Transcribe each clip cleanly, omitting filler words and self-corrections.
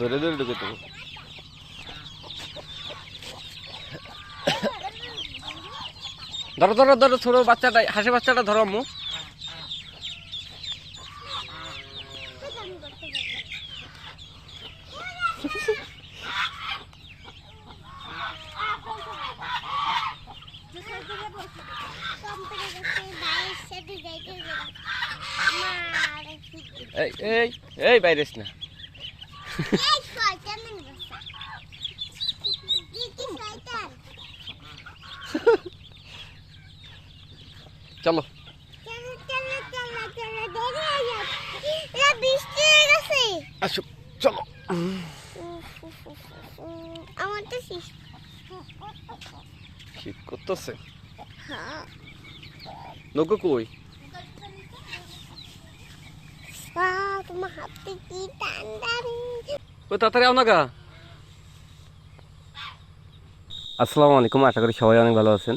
ধরে ধরে ঢুকে দেবো। ধরো ধরো ধরো, ছোট বাচ্চাটা, হাঁসের বাচ্চাটা ধরো আম্মু। এই এই এই বাইরেস না। চলো আসো, চলো। আমার তো শীত করতেছে। নৌকো কই? তোমার হাতে কি ঠান্ডা। ও তাড়াতাড়ি আও না গা। আসসালামু আলাইকুম, আশা করি সবাই অনেক ভালো আছেন।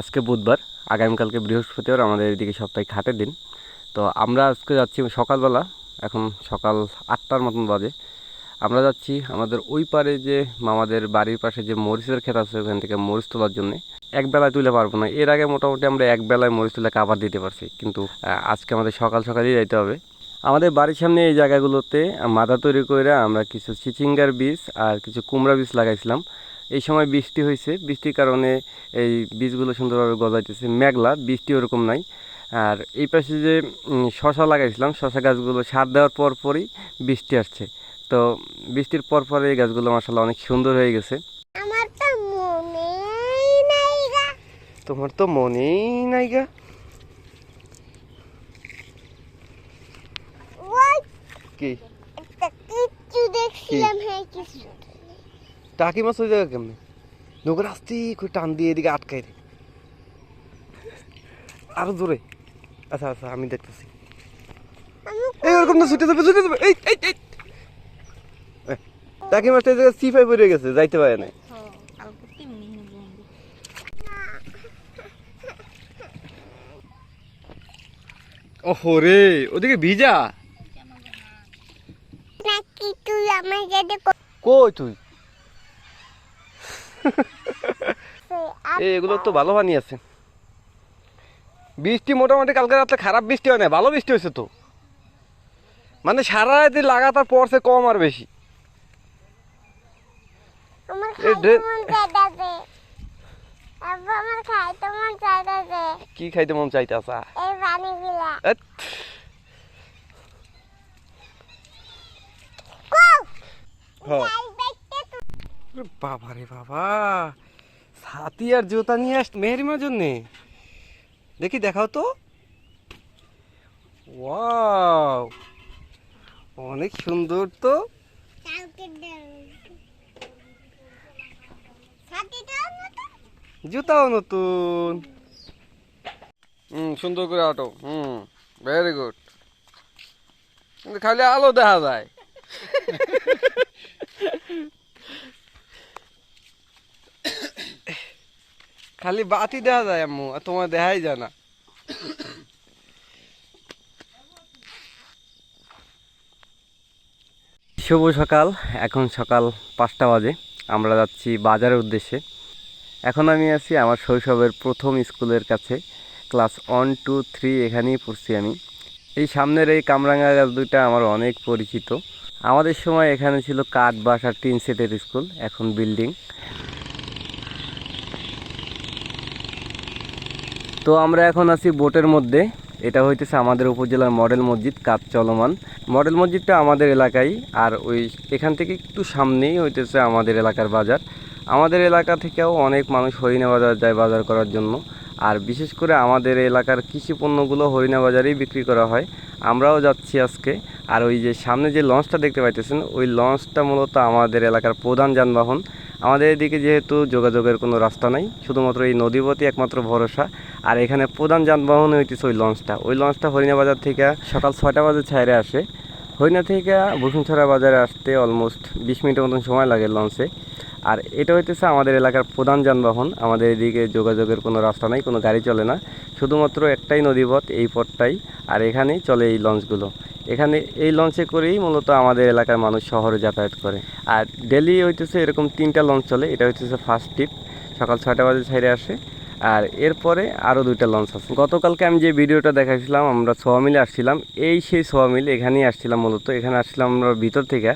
আজকে বুধবার, আগামীকালকে বৃহস্পতিবার, আমাদের এদিকে সাপ্তাহিক হাটের দিন। তো আমরা আজকে যাচ্ছি সকালবেলা, এখন সকাল 8টার মতন বাজে। আমরা যাচ্ছি আমাদের ওই পারে যে মামাদের বাড়ির পাশে যে মরিচের ক্ষেত আছে, ওখান থেকে মরিচ তোলার জন্যে। এক বেলায় তুলে পারবো না, এর আগে মোটামুটি আমরা এক বেলায় মরিচ তুলে কাভার দিতে পারছি, কিন্তু আজকে আমাদের সকাল সকালই যাইতে হবে। আমাদের বাড়ির সামনে এই জায়গাগুলোতে মাথা তৈরি করে আমরা কিছু চিচিঙ্গার বীজ আর কিছু কুমড়া বীজ লাগাইছিলাম। এই সময় বৃষ্টি হয়েছে, বৃষ্টির কারণে এই বীজগুলো সুন্দরভাবে গজাইতেছে। মেঘলা, বৃষ্টি ওরকম নাই। আর এই পাশে যে শশা লাগাইছিলাম, শশা গাছগুলো সার দেওয়ার পর পরই বৃষ্টি আসছে। তো বৃষ্টির পর পরে এই গাছগুলো মাশাআল্লাহ অনেক সুন্দর হয়ে গেছে। আমার তো মনেই নাই গা। তোমার তো মনেই নাই গা। ওই কি একটা কিচ্ছু দেখছিলাম, হ্যাঁ কিছু। টাকি মাছ ওই জায়গা কেমনে? নৌকার আস্তে করে টান দিয়ে এদিকে আটকাই দে, আরো জোরে। আচ্ছা আচ্ছা, আমি দেখতেছি। এই ওরকম না, ছুটে যাবে ছুটে যাবে। এই এই এই টাকি মাছটা এই জায়গায় সিফাই পড়ে গেছে, যাইতে পারে না। ওহো রে, ওদিকে ভিজা নাকি তুই আমার যেতে কই তুই? এগুলো তো ভালো পানি আছে। বৃষ্টি মোটামুটি কালকে রাত্রে খারাপ বৃষ্টি হয় না, ভালো বৃষ্টি হয়েছে তো। মানে সারা রাতে লাগাতার পড়ছে, কম আর বেশি। আমার খাইতে মন চাইতাছে। আব্বা আমার খাইতে মন চাইতাছে। কি খাইতে মন চাইতাছে? এই পানিগুলা। বাবা রে বাবা, ছাতি আর জুতা নিয়ে আস মেহরিমার জন্যে। দেখি, দেখাও তো। ওয়াও, অনেক সুন্দর তো। জুতাও নতুন। সুন্দর করে আটো। Very good. কিন্তু খালি আলো দেখা যায়। খালি বাতি দেখা যায় আম্মু, আর তোমার দেখাই যায় না। শুভ সকাল, এখন সকাল 5টা বাজে। আমরা যাচ্ছি বাজারের উদ্দেশ্যে। এখন আমি আছি আমার শৈশবের প্রথম স্কুলের কাছে, ক্লাস 1, 2, 3 এখানেই পড়ছি আমি। এই সামনের এই কামরাঙ্গা গাছ দুইটা আমার অনেক পরিচিত। আমাদের সময় এখানে ছিল কাঠ বাসার 3 সেটের স্কুল, এখন বিল্ডিং। তো আমরা এখন আছি বোটের মধ্যে। এটা হইতেছে আমাদের উপজেলার মডেল মসজিদ, কাজ চলমান। মডেল মসজিদটা আমাদের এলাকায়, আর ওই এখান থেকে একটু সামনেই হইতেছে আমাদের এলাকার বাজার। আমাদের এলাকা থেকেও অনেক মানুষ হরিণা বাজার যায় বাজার করার জন্য। আর বিশেষ করে আমাদের এলাকার কৃষি পণ্যগুলো হরিণা বাজারেই বিক্রি করা হয়। আমরাও যাচ্ছি আজকে। আর ওই যে সামনে যে লঞ্চটা দেখতে পাইতেছেন, ওই লঞ্চটা মূলত আমাদের এলাকার প্রধান যানবাহন। আমাদের এদিকে যেহেতু যোগাযোগের কোনো রাস্তা নাই, শুধুমাত্র এই নদীপথই একমাত্র ভরসা। আর এখানে প্রধান যানবাহন হইতেছে ওই লঞ্চটা। ওই লঞ্চটা হরিণা বাজার থেকে সকাল 6টা বাজে ছাইরে আসে। হরিণা থেকে বসুন্ধরা বাজারে আসতে অলমোস্ট 20 মিনিটের মতন সময় লাগে লঞ্চে। আর এটা হইতেছে আমাদের এলাকার প্রধান যানবাহন। আমাদের এদিকে যোগাযোগের কোনো রাস্তা নাই, কোনো গাড়ি চলে না, শুধুমাত্র একটাই নদীপথ, এই পথটাই। আর এখানেই চলে এই লঞ্চগুলো। এখানে এই লঞ্চে করেই মূলত আমাদের এলাকার মানুষ শহরে যাতায়াত করে। আর ডেলি হইতেছে এরকম 3টা লঞ্চ চলে, এটা হইতেছে ফার্স্ট ট্রিপ, সকাল 6টা বাজে ছাইরে আসে। আর এরপরে আরও 2টা লঞ্চ আছে। গতকালকে আমি যে ভিডিওটা দেখাইছিলাম, আমরা সোয়া মিলে আসছিলাম, এই সেই সোয়া মিল, এখানেই আসছিলাম মূলত। এখানে আসছিলাম আমরা ভিতর থেকে।